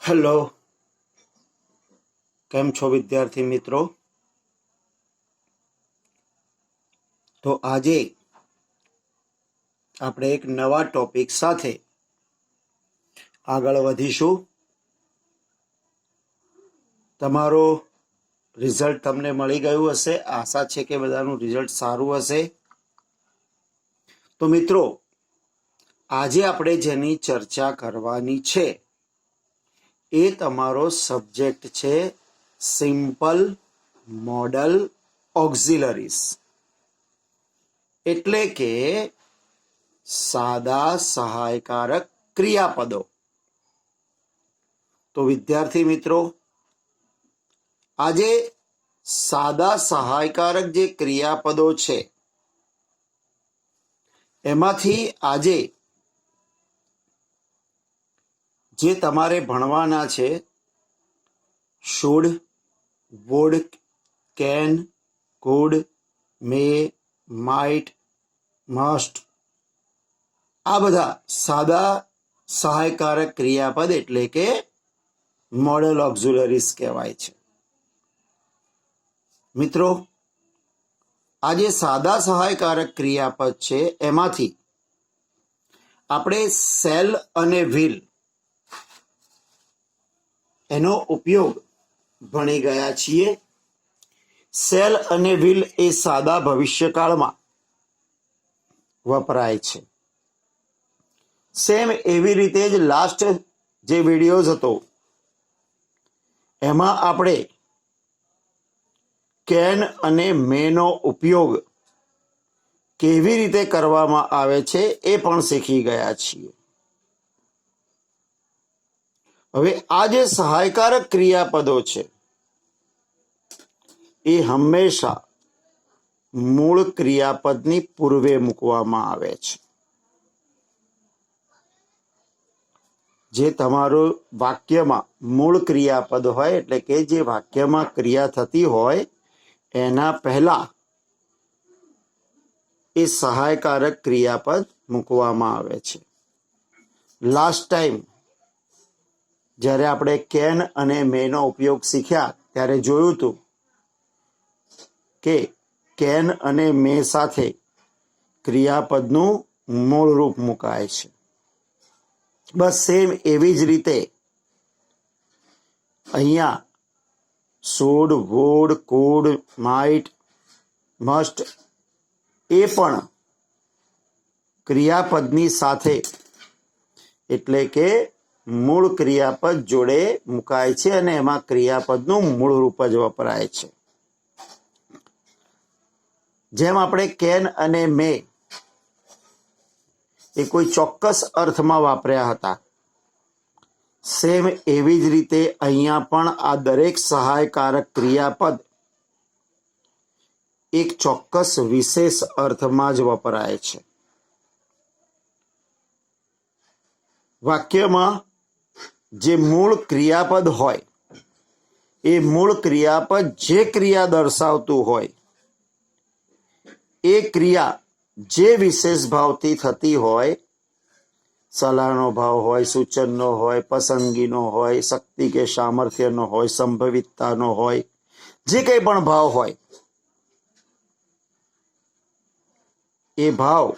Hello, કેમ છો વિદ્યાર્થી મિત્રો? તો આજે આપણે એક નવા ટોપિક સાથે આગળ વધીશું. તમારો રિઝલ્ટ તમને મળી ગયું હશે. આશા છે કે બધાનું રિઝલ્ટ સારું હશે. તો મિત્રો, આજે આપણે જેની ચર્ચા કરવાની છે એ તમારો સબ્જેક્ટ છે સિમ્પલ મોડલ ઓક્ઝિલરીઝ, એટલે કે સાદા સહાયકારક ક્રિયાપદો. તો વિદ્યાર્થી મિત્રો, આજે સાદા સહાયકારક જે ક્રિયાપદો છે એમાંથી આજે જે તમારે ભણવાના છે should, would, can, could, may, might, must, આ બધા સાદા સહાયકારક ક્રિયાપદ એટલે કે મોડલ ઓક્ઝિલરીઝ કહેવાય છે. મિત્રો, આ જે સાદા સહાયકારક ક્રિયાપદ છે એમાંથી આપણે સેલ અને વ્હીલ એનો ઉપયોગ ભણી ગયા છીએ. સેલ અને વ્હીલ એ સાદા ભવિષ્યકાળમાં વપરાય છે. સેમ એવી રીતે જ લાસ્ટ જે વિડીયોઝ હતો એમાં આપણે કેન અને મેનો ઉપયોગ કેવી રીતે કરવામાં આવે છે એ પણ શીખી ગયા છીએ. હવે આ જે સહાયકારક ક્રિયાપદો છે એ હંમેશા મૂળ ક્રિયાપદની પૂર્વે મૂકવામાં આવે છે. જે તમારું વાક્યમાં મૂળ ક્રિયાપદ હોય, એટલે કે જે વાક્યમાં ક્રિયા થતી હોય એના પહેલા એ સહાયકારક ક્રિયાપદ મૂકવામાં આવે છે. લાસ્ટ ટાઈમ જ્યારે આપણે કેન અને મેનો ઉપયોગ શીખ્યા ત્યારે જોયું હતું કે કેન અને મે સાથે ક્રિયાપદનું મૂળ રૂપ મુકાય છે. બસ સેમ એવી જ રીતે અહીંયા should, would, could, might, must એ પણ ક્રિયાપદની સાથે એટલે કે મૂળ ક્રિયાપદ જોડે મુકાય છે અને એમાં ક્રિયાપદનું મૂળ રૂપ જ વપરાય છે. જેમ આપણે કેન અને મે એ કોઈ ચોક્કસ અર્થમાં વાપર્યા હતા, સેમ એવી જ રીતે અહીંયા પણ આ દરેક સહાયકારક ક્રિયાપદ એક ચોક્કસ વિશેષ અર્થમાં જ વપરાય છે. વાક્યમાં જે મૂળ ક્રિયાપદ હોય એ મૂળ ક્રિયાપદ જે ક્રિયા દર્શાવતું હોય એ ક્રિયા જે વિશેષ ભાવથી થતી હોય, સલાહનો ભાવ હોય, સૂચનનો હોય, પસંદગીનો હોય, શક્તિ કે સામર્થ્યનો હોય, સંભવિતતાનો હોય, જે કંઈ પણ ભાવ હોય એ ભાવ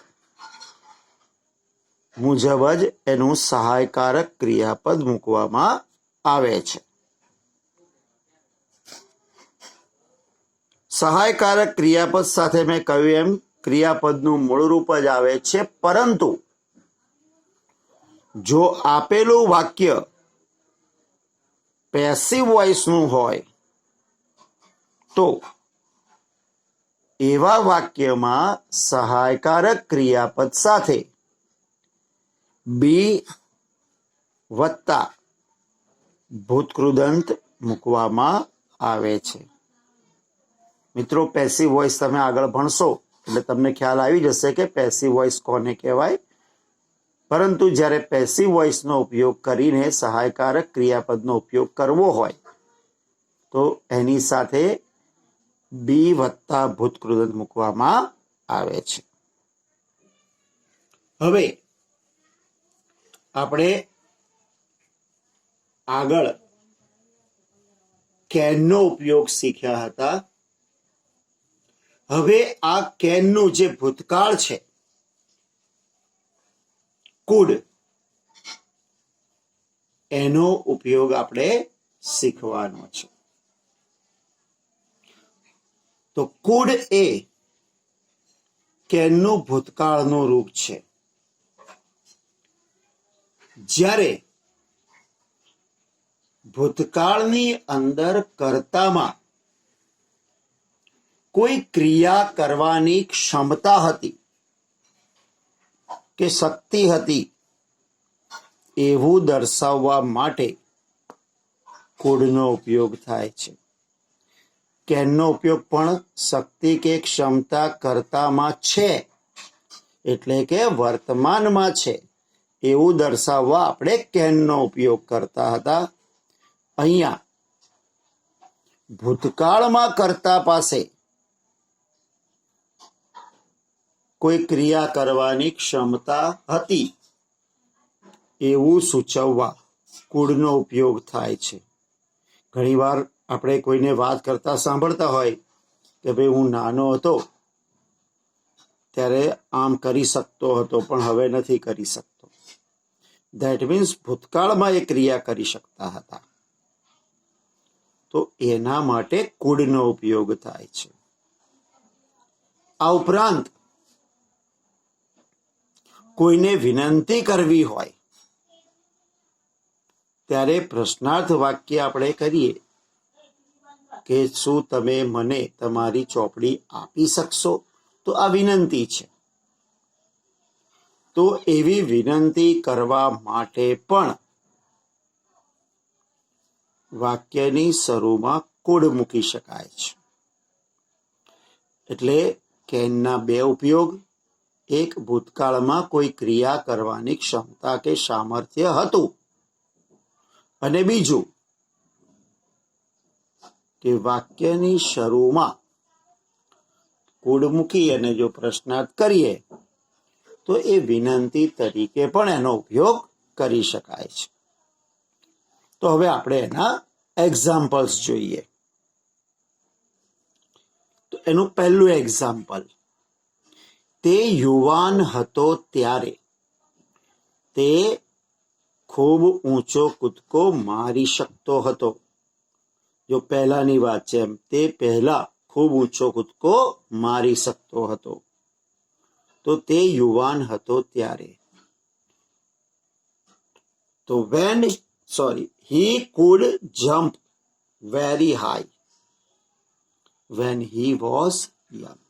મુજબ જ એનું સહાયકારક ક્રિયાપદ મૂકવામાં આવે છે. સહાયકારક ક્રિયાપદ સાથે મેં કહ્યું એમ ક્રિયાપદનું મૂળ રૂપ જ આવે છે, પરંતુ જો આપેલું વાક્ય પેસિવ વોઇસનું હોય તો એવા વાક્યમાં સહાયકારક ક્રિયાપદ સાથે બી વત્તા ભૂતકૃદંત મૂકવામાં આવે છે. મિત્રો, પેસિવ વોઇસ તમે આગળ ભણશો એટલે તમને ખ્યાલ આવી જશે કે પેસિવ વોઇસ કોને કહેવાય. પરંતુ જ્યારે પેસિવ વોઇસનો ઉપયોગ કરીને સહાયકારક ક્રિયાપદનો ઉપયોગ કરવો હોય તો એની સાથે બી વત્તા ભૂતકૃદંત મૂકવામાં આવે છે. હવે આપણે આગળ કેનનો ઉપયોગ શીખ્યા હતા. હવે આ કેનનું જે ભૂતકાળ છે કુડ, એનો ઉપયોગ આપણે શીખવાનો છે. તો કુડ એ કેનનું ભૂતકાળનું રૂપ છે. જ્યારે ભૂતકાળની અંદર કર્તામાં કોઈ ક્રિયા કરવાની ક્ષમતા હતી કે શક્તિ હતી એવું દર્શાવવા માટે કુડનો ઉપયોગ થાય છે. કેનનો ઉપયોગ પણ શક્તિ કે ક્ષમતા કર્તામાં છે, એટલે કે વર્તમાનમાં છે એવું દર્શાવવા આપણે કેનનો ઉપયોગ કરતા હતા. અહીંયા ભૂતકાળમાં કર્તા પાસે કોઈ ક્રિયા કરવાની ક્ષમતા હતી એવું સૂચવવા કુડનો ઉપયોગ થાય છે. ઘણીવાર આપણે કોઈને વાત કરતા સાંભળતા હોય કે ભાઈ હું નાનો હતો ત્યારે આમ કરી શકતો હતો પણ હવે નથી કરી શકતો. ધેટ મીન્સ ભૂતકાળમાં એ ક્રિયા કરી શકતા હતા. તો એના માટે કુડનો ઉપયોગ થાય છે. આ ઉપરાંત કોઈને વિનંતી કરવી હોય ત્યારે પ્રશ્નાર્થ વાક્ય આપણે કરીએ કે શું તમે મને તમારી ચોપડી આપી શકશો? તો આ વિનંતી છે. તો એવી વિનંતી કરવા માટે પણ વાક્યની શરૂમાં કુડ મૂકી શકાય છે. એટલે કેનના બે ઉપયોગ: એક, ભૂતકાળમાં કોઈ ક્રિયા કરવાની ક્ષમતા કે સામર્થ્ય હતું, અને બીજું કે વાક્યની શરૂમાં કુડ મૂકી અને જો પ્રશ્નાર્થ કરીએ તો એ વિનંતી તરીકે પણ એનો ઉપયોગ કરી શકાય છે. તો હવે આપણે એના એક્ઝામ્પલ્સ જોઈએ. તો એનું પહેલું એક્ઝામ્પલ: તે યુવાન હતો ત્યારે તે ખૂબ ઊંચો કૂદકો મારી શકતો હતો. જો પહેલાની વાત છે, એમ તે પહેલા ખૂબ ઊંચો કૂદકો મારી શકતો હતો. તો તે યુવાન હતો ત્યારે. તો he could jump very high when he was young.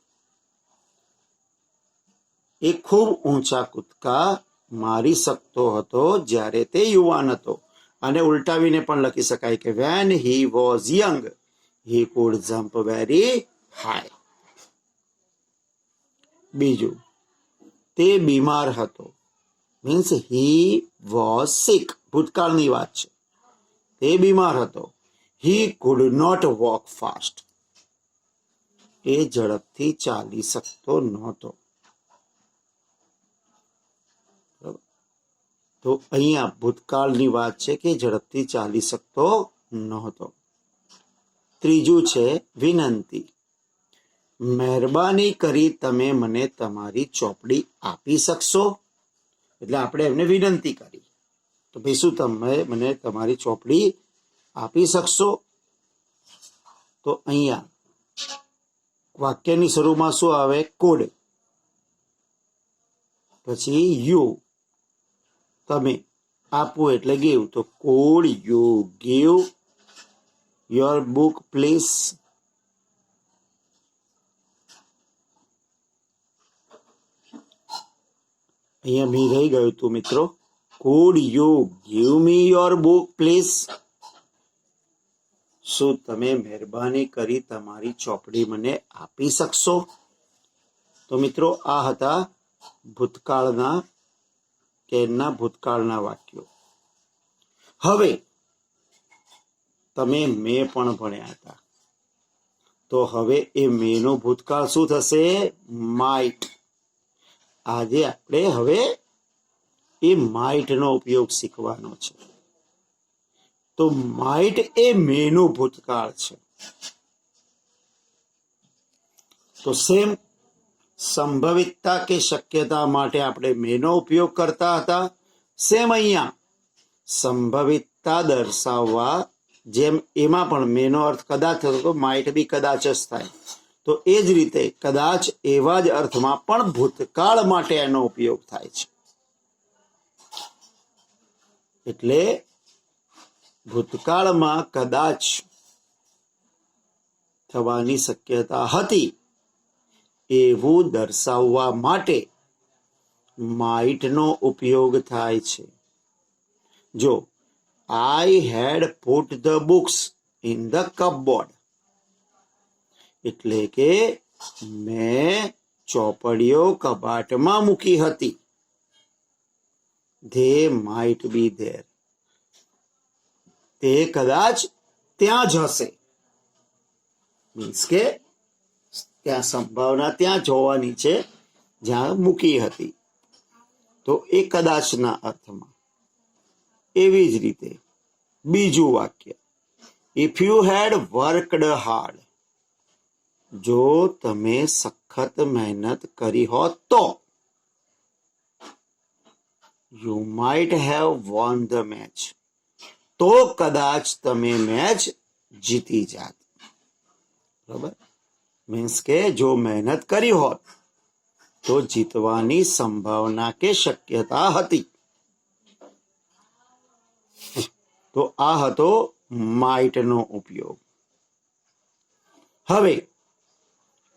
એ ખૂબ ઊંચા કૂદકા મારી શકતો હતો જ્યારે તે યુવાન હતો. અને ઉલટાવીને પણ લખી શકાય કે when he was young he could jump very high. બીજું, તે બીમાર હતો, મીન્સ he was sick. ભૂતકાળની વાત છે. તે બીમાર હતો. he could not walk fast. એ ઝડપથી ચાલી શકતો નહોતો. તો અહીંયા ભૂતકાળની વાત છે કે ઝડપથી ચાલી શકતો નહોતો. ત્રીજું છે વિનંતી: મહેરબાની કરી તમે મને તમારી ચોપડી આપી શકશો? એટલે આપણે એમને વિનંતી કરી, તો ભાઈ શું તમે મને તમારી ચોપડી આપી શકશો? તો અહીંયા વાક્યની શરૂમાં શું આવે? કુડ. પછી યુ, તમે, આપવું એટલે ગીવ. તો could you give your book please? અહીંયા મી રહી ગયું હતું મિત્રો. could you give me your book please? શું તમે મહેરબાની કરી તમારી ચોપડી મને આપી શકશો? તો મિત્રો આ હતા ભૂતકાળના કેનના ભૂતકાળના વાક્યો. હવે તમે મેં પણ ભણ્યા હતા, તો હવે એ મેનો ભૂતકાળ શું થશે? માઇટ. આજે આપણે હવે એ માઇટનો ઉપયોગ શીખવાનો છે. તો તો માઇટ એ મેનું ભૂતકાળ છે. તો સેમ સંભવિતતા કે શક્યતા માટે આપણે મેનો ઉપયોગ કરતા હતા. સેમ અહીંયા સંભવિતતા દર્શાવવા જેમ એમાં પણ મેનો અર્થ કદાચ થતો તો માઇટ બી કદાચ જ થાય. તો એ જ રીતે કદાચ એવા જ અર્થમાં પણ ભૂતકાળ માટે એનો ઉપયોગ થાય છે. એટલે ભૂતકાળમાં કદાચ થવાની શક્યતા હતી એવું દર્શાવવા માટે માઇટનો ઉપયોગ થાય છે. જો I had put the books in the cupboard, એટલે કે મેં ચોપડીઓ કબાટમાં મૂકી હતી. ધે માઇટ બી ધેર, તે કદાચ ત્યાં જ હશે. મીન્સ કે ત્યાં સંભાવના ત્યાં જોવાની છે જ્યાં મૂકી હતી. તો એ કદાચના અર્થમાં. એવી જ રીતે બીજું વાક્ય, if you had worked hard, જો તમે સખત મહેનત કરી હોત તો you might have won the match, તો કદાચ તમે મેચ જીતી જાત. બરાબર? મીન્સ કે જો મહેનત કરી હોત તો જીતવાની સંભાવના કે શક્યતા હતી. તો આ હતો માઇટનો ઉપયોગ. હવે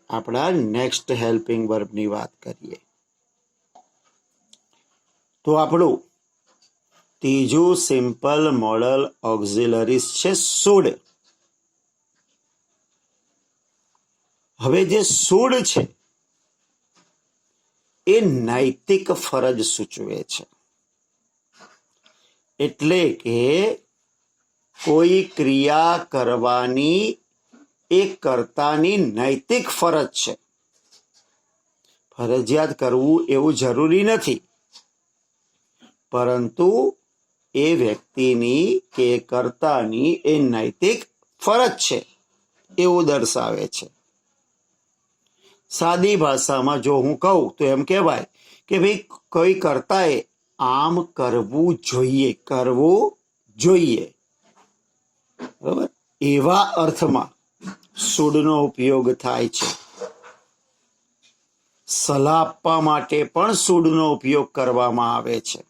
આપણા નેક્સ્ટ હેલ્પિંગ વર્બની વાત કરીએ. તો આપણું ત્રીજું સિમ્પલ મોડલ ઓક્ઝિલરીઝ છે શુડ. હવે જે શુડ છે એ નૈતિક ફરજ સૂચવે છે. એટલે કે કોઈ ક્રિયા કરવાની એ કર્તાની નૈતિક ફરજ છે. ફરજિયાત કરવું એવું જરૂરી નથી, પરંતુ એ વ્યક્તિની કે કર્તાની એ નૈતિક ફરજ છે એવું દર્શાવે છે. સાદી ભાષામાં જો હું કહું તો એમ કહેવાય કે ભાઈ કોઈ કર્તાએ આમ કરવું જોઈએ, કરવું જોઈએ. બરાબર? એવા અર્થમાં શુડનો ઉપયોગ થાય છે. સલાહ આપવા માટે પણ શુડનો ઉપયોગ કરવામાં આવે છે.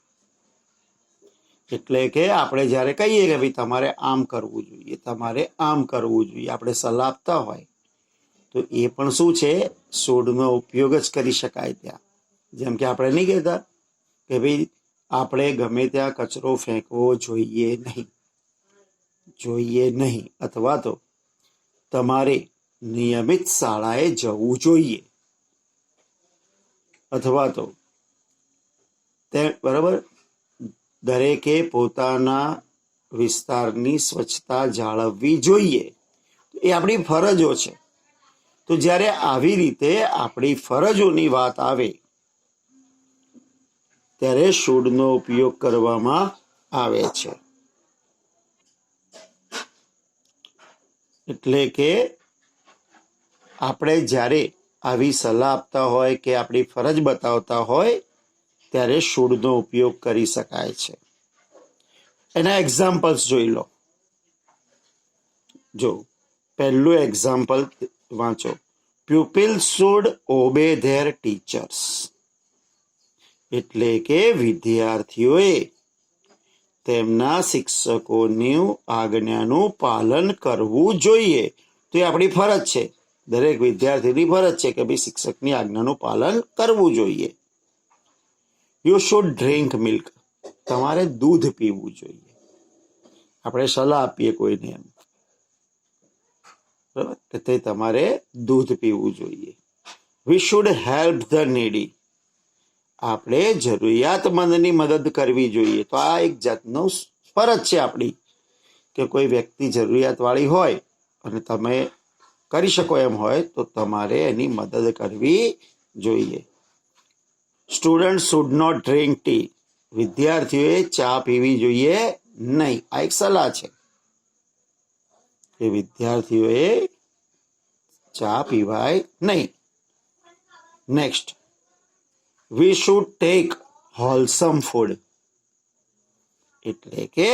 એટલે કે આપણે જ્યારે કહીએ કે ભાઈ તમારે આમ કરવું જોઈએ, તમારે આમ કરવું જોઈએ, આપણે સલાહ આપતા હોય તો એ પણ શું છે, શુડનો ઉપયોગ જ કરી શકાય ત્યાં. જેમ કે આપણે નહીં કહેતા કે ભાઈ આપણે ગમે ત્યાં કચરો ફેંકવો જોઈએ નહીં, જોઈએ નહીં, અથવા તો તમારે નિયમિત શાળાએ જવું જોઈએ, અથવા તો બરાબર દરેકે પોતાના વિસ્તારની સ્વચ્છતા જાળવવી જોઈએ. એ આપણી ફરજો છે. તો જ્યારે આવી રીતે આપણી ફરજોની વાત આવે ત્યારે શુડનો ઉપયોગ કરવામાં આવે છે. એટલે કે આપણે જ્યારે આવી સલાહ આપતા હોય કે આપણી ફરજ બતાવતા હોય ત્યારે શુડનો ઉપયોગ કરી શકાય છે. એના એક્ઝામ્પલ્સ જોઈ લો. જો પહેલું એક્ઝામ્પલ વાંચો, pupils should obey there teachers, એટલે કે વિદ્યાર્થીઓએ તેમના શિક્ષકોની આજ્ઞાનું પાલન કરવું જોઈએ. તો એ આપણી ફરજ છે, દરેક વિદ્યાર્થીની ફરજ છે કે ભાઈ શિક્ષકની આજ્ઞાનું પાલન કરવું જોઈએ. યુ શુડ ડ્રિંક મિલ્ક, તમારે દૂધ પીવું જોઈએ. આપણે સલાહ આપીએ કોઈને એમ, બરાબર, કે તે તમારે દૂધ પીવું જોઈએ. વી શુડ હેલ્પ ધ નીડી, આપણે જરૂરિયાતમંદની મદદ કરવી જોઈએ. તો આ એક જાતનું ફરજ છે આપણી કે કોઈ વ્યક્તિ જરૂરિયાતવાળી હોય અને તમે કરી શકો એમ હોય તો તમારે એની મદદ કરવી જોઈએ. Student should not drink tea, વિદ્યાર્થીઓએ ચા પીવી જોઈએ નહીં. આ એક સલાહ છે. કે વિદ્યાર્થીઓએ ચા પીવાય નહીં. Next, we should take wholesome food, એટલે કે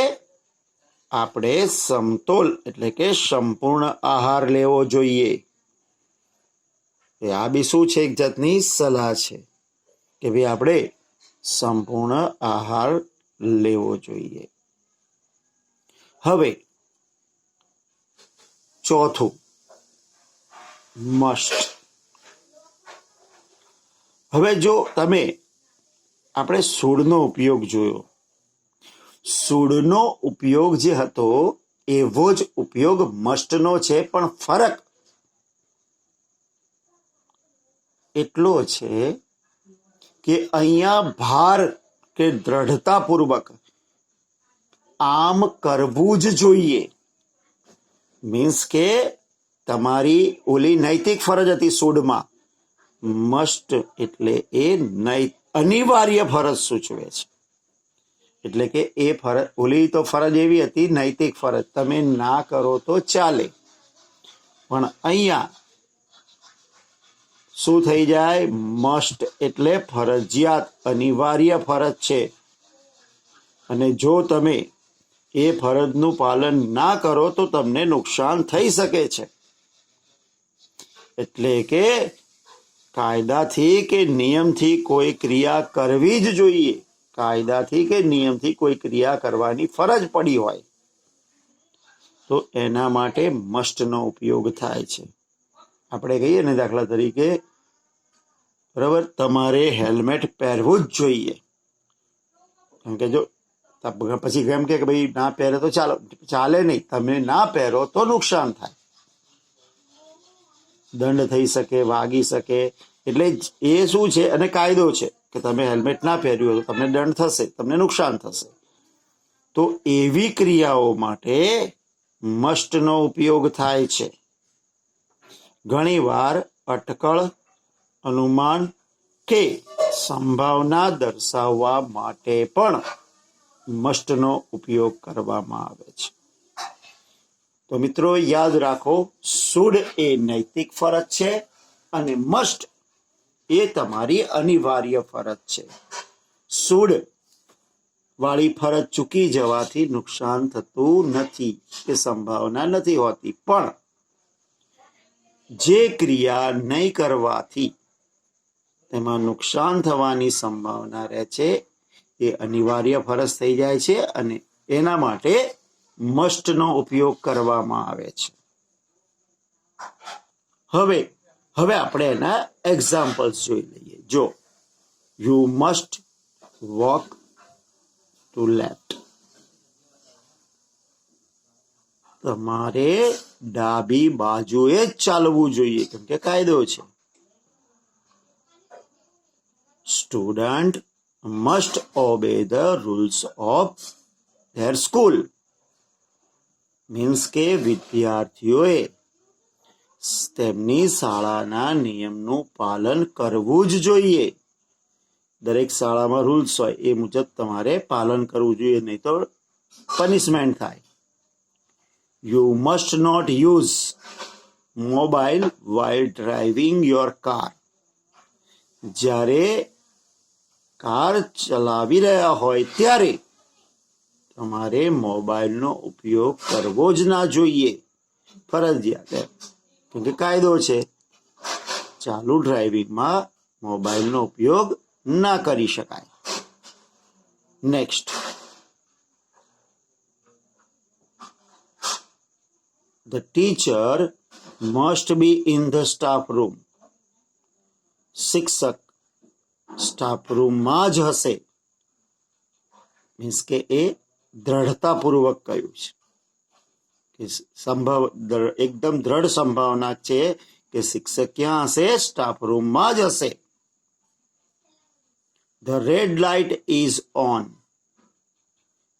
આપણે સમતોલ એટલે કે સંપૂર્ણ આહાર લેવો જોઈએ. આ બી શું છે? એક જાતની સલાહ છે કે ભાઈ આપણે સંપૂર્ણ આહાર લેવો જોઈએ. હવે ચોથું, મસ્ટ. હવે જો તમે આપણે શુડનો ઉપયોગ જોયો, શુડનો ઉપયોગ જે હતો એવો જ ઉપયોગ મસ્ટનો છે, પણ ફરક એટલો છે કે અહીંયા ભાર કે દ્રઢતાપૂર્વક આમ કરવું જ જોઈએ. મીન્સ કે તમારી ઓલી નૈતિક ફરજ હતી શુડમાં, મસ્ટ એટલે એ અનિવાર્ય ફરજ સૂચવે છે. એટલે કે એ ફરજ, ઓલી તો ફરજ એવી હતી નૈતિક ફરજ, તમે ના કરો તો ચાલે, પણ અહીંયા શું થઈ જાય? મસ્ટ એટલે ફરજિયાત, અનિવાર્ય ફરજ છે. અને જો તમે એ ફરજનું પાલન ના કરો તો તમને નુકસાન થઈ શકે છે. એટલે કે કાયદાથી કે નિયમથી કોઈ ક્રિયા કરવી જ જોઈએ. કાયદાથી કે નિયમથી કોઈ ક્રિયા કરવાની ફરજ પડી હોય તો એના માટે મસ્ટનો ઉપયોગ થાય છે. આપણે કહીએ ને, દાખલા તરીકે, બરાબર, તમારે હેલ્મેટ પહેરવું જ જોઈએ. કેમ કે જો પછી કેમ કે ભાઈ ના પહેરે તો ચાલે નહીં, તમે ના પહેરો તો નુકસાન થાય, દંડ થઈ શકે, વાગી શકે. એટલે એ શું છે, અને કાયદો છે કે તમે હેલ્મેટ ના પહેર્યું હોય તો તમને દંડ થશે, તમને નુકસાન થશે. તો એવી ક્રિયાઓ માટે મસ્ટનો ઉપયોગ થાય છે. ઘણીવાર અટકળ, અનુમાન કે સંભાવના દર્શાવવા માટે પણ મસ્ટનો ઉપયોગ કરવામાં આવે છે. તો મિત્રો યાદ રાખો, શુડ એ નૈતિક ફરજ છે અને મસ્ટ એ તમારી અનિવાર્ય ફરજ છે. શુડ વાળી ફરજ ચૂકી જવાથી નુકસાન થતું નથી કે સંભાવના નથી હોતી, પણ જે ક્રિયા નહીં કરવાથી તેમાં નુકસાન થવાની સંભાવના રહે છે એ અનિવાર્ય ફરજ થઈ જાય છે, અને એના માટે મસ્ટનો ઉપયોગ કરવામાં આવે છે. હવે આપણે એના એક્ઝામ્પલ્સ જોઈ લઈએ. જો, you must walk to left, તમારે ડાબી બાજુએ જ ચાલવું જોઈએ, કેમ કે કાયદો છે. Student must obey the rules of their school, means કે વિદ્યાર્થીઓએ તેમની શાળાના નિયમનું પાલન કરવું જ જોઈએ. દરેક શાળામાં રૂલ્સ હોય એ મુજબ તમારે પાલન કરવું જોઈએ, નહીં તો પનિશમેન્ટ થાય. You must not use mobile while driving your car, જ્યારે કાર ચલાવી રહ્યા હોય ત્યારે તમારે મોબાઈલનો ઉપયોગ કરવો જ ના જોઈએ, ફરજિયાત. કેમ કે કાયદો છે, ચાલુ ડ્રાઇવિંગમાં મોબાઈલનો ઉપયોગ ના કરી શકાય. Next, the teacher must be in the staff room, શિક્ષક સ્ટાફ રૂમમાં જ હશે. મીન્સ કે એ દ્રઢતાપૂર્વક કહ્યું છે કે એકદમ દ્રઢ સંભાવના છે કે શિક્ષક ક્યાં હશે? સ્ટાફ રૂમમાં જ હશે. The red light is on,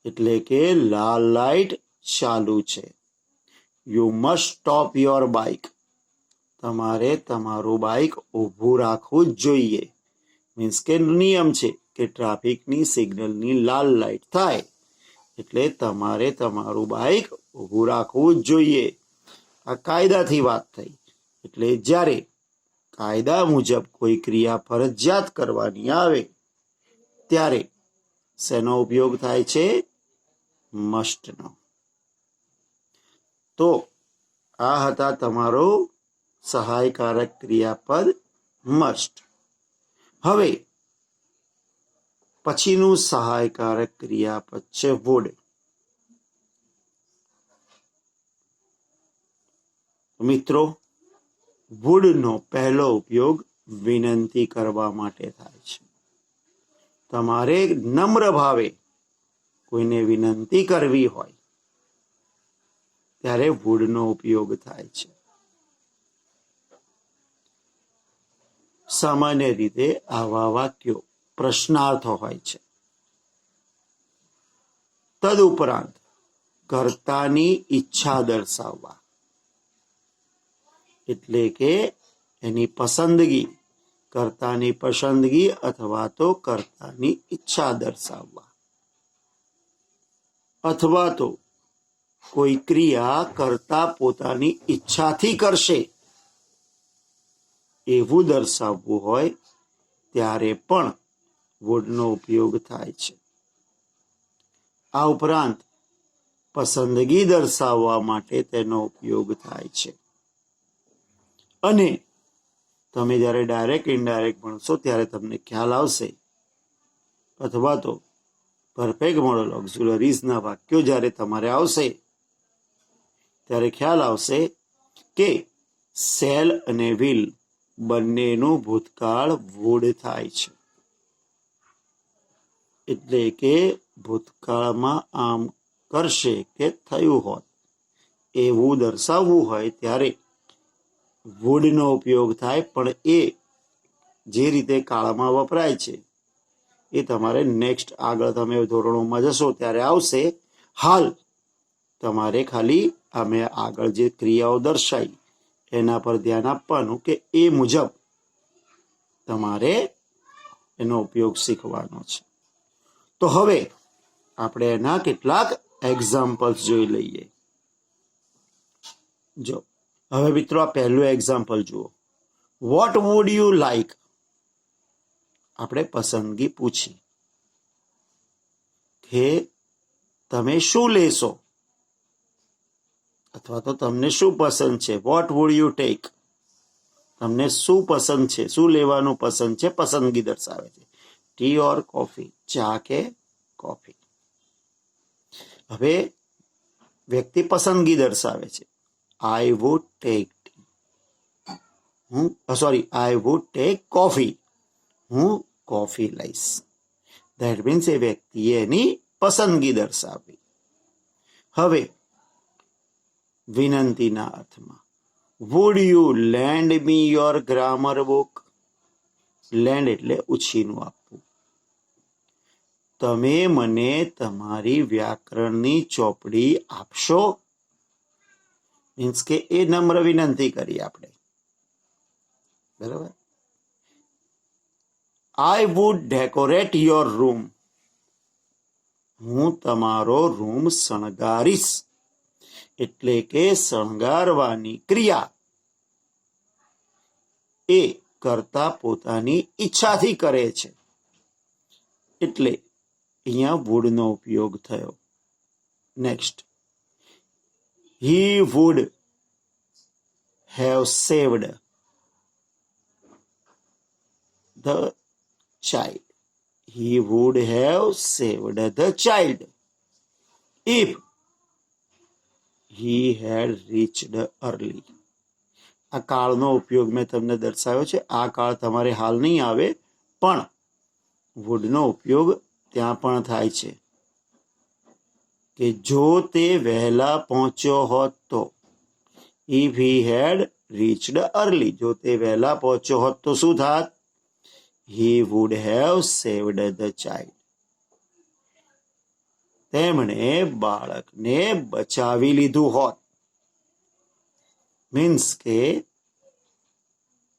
એટલે કે લાલ લાઇટ ચાલુ છે. You must stop your bike, તમારે તમારું બાઇક ઊભું રાખવું જ જોઈએ. મીન્સ કે નિયમ છે કે ટ્રાફિકની સિગ્નલની લાલ લાઇટ થાય એટલે તમારે તમારું બાઇક ઊભું રાખવું જ જોઈએ. આ કાયદાથી વાત થઈ. એટલે જ્યારે કાયદા મુજબ કોઈ ક્રિયા ફરજિયાત કરવાની આવે ત્યારે શેનો ઉપયોગ થાય છે? મસ્ટનો. તો આ હતા તમારો સહાયકારક ક્રિયાપદ મસ્ટ. હવે પછીનું સહાયકારક ક્રિયાપદ છે વુડ. મિત્રો, વુડનો પહેલો ઉપયોગ વિનંતી કરવા માટે થાય છે. તમારે નમ્ર ભાવે કોઈને વિનંતી કરવી હોય ત્યારે વુડનો ઉપયોગ થાય છે. સામાન્ય રીતે આવા વાક્યો પ્રશ્નાર્થ હોય છે. તદુપરાંત કર્તાની ઈચ્છા દર્શાવવા, એટલે કે એની પસંદગી, કર્તાની પસંદગી અથવા તો કર્તાની ઈચ્છા દર્શાવવા, અથવા તો કોઈ ક્રિયા કર્તા પોતાની ઈચ્છાથી કરશે એવું દર્શાવવું હોય ત્યારે પણ વુડનો ઉપયોગ થાય છે. આ ઉપરાંત પસંદગી દર્શાવવા માટે તેનો ઉપયોગ થાય છે. અને તમે જ્યારે ડાયરેક્ટ ઇનડાયરેક્ટ ભણશો ત્યારે તમને ખ્યાલ આવશે, અથવા તો પરફેક્ટ મોડલ ઓક્ઝિલરીઝના વાક્યો જ્યારે તમારે આવશે ત્યારે ખ્યાલ આવશે કે સેલ અને વિલ બંનેનું ભૂતકાળ વુડ થાય છે. એટલે કે ભૂતકાળમાં આમ કરશે કે થયું હોત એવું દર્શાવવું હોય ત્યારે વુડનો ઉપયોગ થાય. પણ એ જે રીતે કાળમાં વપરાય છે એ તમારે નેક્સ્ટ આગળ તમે ધોરણોમાં જશો ત્યારે આવશે. હાલ તમારે ખાલી અમે આગળ જે ક્રિયાઓ દર્શાવી એના પર ધ્યાન આપવાનું કે એ મુજબ તમારે એનો ઉપયોગ શીખવાનો છે. તો હવે આપણે એના કેટલાક એક્ઝામ્પલ્સ જોઈ લઈએ. જો હવે મિત્રો આ પહેલું એક્ઝામ્પલ જુઓ. What would you like? આપણે પસંદગી પૂછી કે તમે શું લેશો અથવા તો તમને શું પસંદ છે. What would you take? તમને શું પસંદ છે, શું લેવાનું પસંદ છે, પસંદગી દર્શાવે છે. T or coffee? ચા કે કોફી? હવે વ્યક્તિ પસંદગી દર્શાવે છે. I would take I would take coffee. હું કોફી લઈશ. ધેટ મીન્સ એ વ્યક્તિએ એની પસંદગી દર્શાવી. હવે વિનંતીના અર્થમાં would you land me your grammar book? Land એટલે ઉછીનું આપવું. તમે મને તમારી વ્યાકરણની ચોપડી આપશો? મીન્સ કે એ નમ્ર વિનંતી કરી આપણે, બરાબર. I would decorate your room. હું તમારો રૂમ શણગારીશ. એટલે કે શણગારવાની ક્રિયા એ કર્તા પોતાની ઈચ્છાથી કરે છે. એટલે અહીંયા વુડનો ઉપયોગ થયો. Next, he would have saved the child. He would have saved the child if he had reached early. આ કાળનો ઉપયોગ મેં તમને દર્શાવ્યો છે. આ કાળ તમારે હાલ નહીં આવે, પણ વુડનો ઉપયોગ ત્યાં પણ થાય છે કે જો તે વહેલા પહોંચ્યો હોત તો. If he had reached early, જો તે વહેલા પહોંચ્યો હોત તો શું થાત? He would have saved the child. તેમણે બાળકને બચાવી લીધું હોત. મીન્સ કે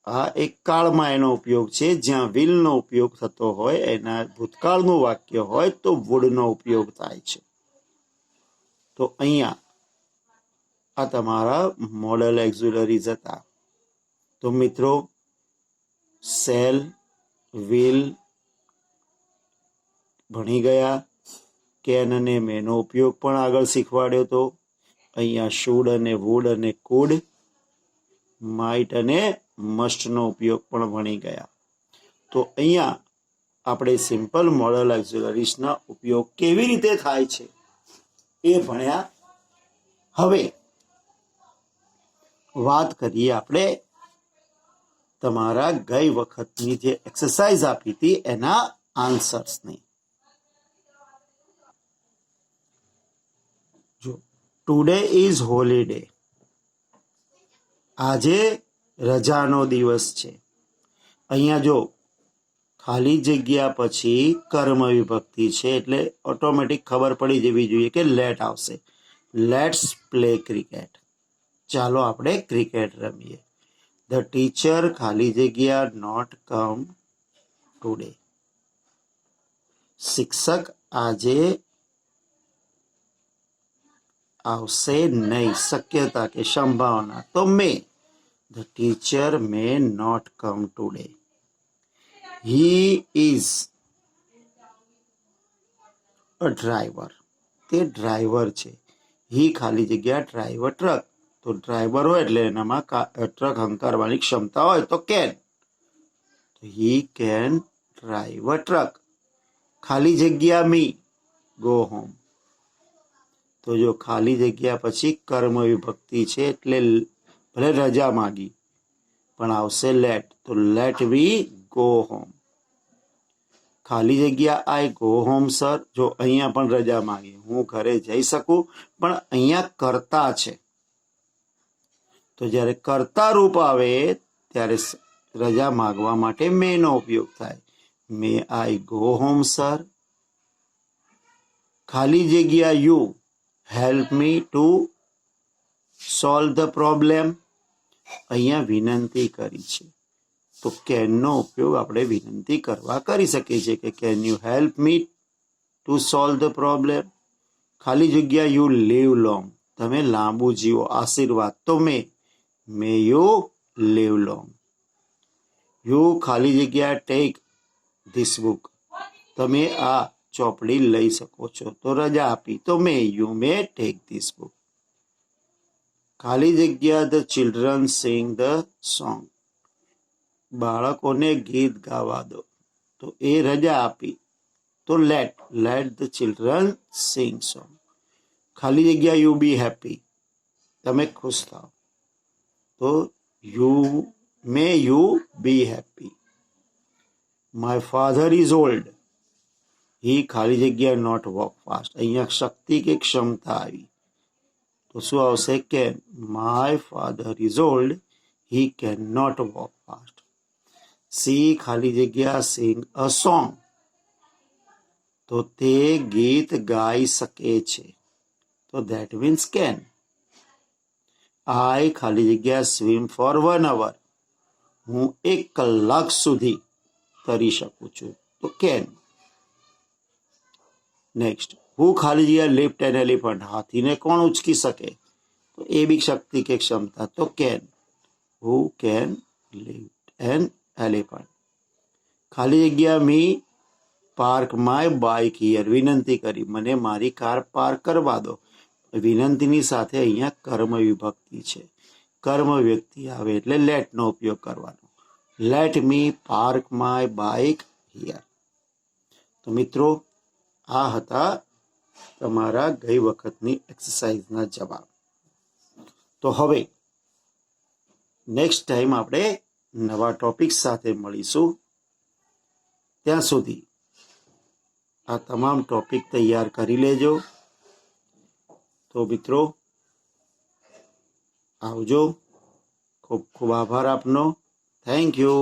આ એક કાળમાં એનો ઉપયોગ છે. જ્યાં વિલનો ઉપયોગ થતો હોય, એના ભૂતકાળનું વાક્ય હોય તો વુડનો ઉપયોગ થાય છે. તો અહીંયા આ તમારા મોડલ એક્ઝિલરીઝ હતા. તો મિત્રો સેલ, વિલ ભણી ગયા. કેન અને મેનો ઉપયોગ પણ આગળ શીખવાડ્યો હતો. અહીંયા શુડ અને વુડ અને કુડ, માઇટ અને મસ્ટનો ઉપયોગ પણ ભણી ગયા. તો અહીંયા આપણે સિમ્પલ મોડલ એક્ઝિલરીઝના ઉપયોગ કેવી રીતે થાય છે એ ભણ્યા. હવે વાત કરીએ આપણે તમારા ગઈ વખતની જે એક્સરસાઇઝ આપી હતી એના આન્સર્સની. જો ટુડે ઇઝ હોલિડે, આજે રજાનો દિવસ છે. અહીંયા જો ખાલી જગ્યા પછી કર્મ વિભક્તિ છે એટલે ઓટોમેટિક ખબર પડી જવી જોઈએ કે લેટ આવશે. લેટ્સ પ્લે ક્રિકેટ, ચાલો આપણે ક્રિકેટ રમીએ. ધ ટીચર ખાલી જગ્યા નોટ કમ ટુડે, શિક્ષક આજે આવશે નહીં, શક્યતા કે સંભાવના તો may. The teacher may not come today. He is a driver, તે ડ્રાઈવર છે. હી ખાલી જગ્યા ડ્રાઈવર ટ્રક, તો ડ્રાઈવર હોય એટલે એનામાં ટ્રક હંકારવાની ક્ષમતા હોય તો can. He can drive a truck. ખાલી જગ્યા મી, ગો હોમ. તો જો ખાલી જગ્યા પછી કર્મ વિભક્તિ છે એટલે ભલે રજા માગી પણ આવશે લેટ, તો લેટ વી ગો હોમ. ખાલી જગ્યા આઈ ગો હોમ સર, જો અહીંયા પણ રજા માંગી, હું ઘરે જઈ શકું, પણ અહીંયા કર્તા છે. તો જ્યારે કર્તા રૂપ આવે ત્યારે રજા માગવા માટે મે નો ઉપયોગ થાય. મે આઈ ગો હોમ સર. ખાલી જગ્યા you help me to solve the problem, અહીંયા વિનંતી કરી છે તો કેનનો ઉપયોગ આપણે વિનંતી કરવા કરી શકીએ છીએ કે can you help me to solve the problem. ખાલી જગ્યા યુ લીવ લોંગ, તમે લાંબુ જીવો, આશીર્વાદ તો may you live long. You ખાલી જગ્યા ટેક ધીસ બુક, તમે આ ચોપડી લઈ શકો છો, તો રજા આપી તો you may take this book. ખાલી જગ્યા the children sing the song, બાળકોને ગીત ગાવા દો, તો એ રજા આપી તો let the children sing song. ખાલી જગ્યા યુ બી હેપી, તમે ખુશ થાઓ, તો you be happy. My father is old, he ખાલી જગ્યા નોટ વોક ફાસ્ટ, અહીંયા શક્તિ કે ક્ષમતા આવી તો શું આવશે can. My father is old, he can not walk fast. She ખાલી જગ્યા સિંગ અ સોંગ, તો તે ગીત ગાઈ શકે છે, તો ધેટ મીન્સ કેન. આઈ ખાલી જગ્યા સ્વિમ ફોર 1 hour, હું 1 કલાક સુધી તરી શકું છું, તો કેન. નેક્સ્ટ, હું ખાલી જગ્યા લિફ્ટ એન એલિફન્ટ, હાથીને કોણ ઉચકી શકે, તો એ બી શક્તિ કે ક્ષમતા, તો can. Who can lift an elephant. ખાલી જગ્યા મી પાર્ક માય બાઇક હિયર, વિનંતી કરી મને મારી કાર પાર્ક કરવા દો. વિનંતીની સાથે અહીંયા કર્મ વિભક્તિ છે, કર્મ વ્યક્તિ આવે એટલે લેટનો ઉપયોગ કરવાનો. Let me park my bike here. તો મિત્રો આ હતા તમારા ગઈ વખતની એક્સરસાઇઝના જવાબ. તો હવે નેક્સ્ટ ટાઈમ આપણે નવા ટોપિક સાથે મળીશું. ત્યાં સુધી આ તમામ ટોપિક તૈયાર કરી લેજો. તો મિત્રો આવજો, ખૂબ ખૂબ આભાર આપનો. Thank you.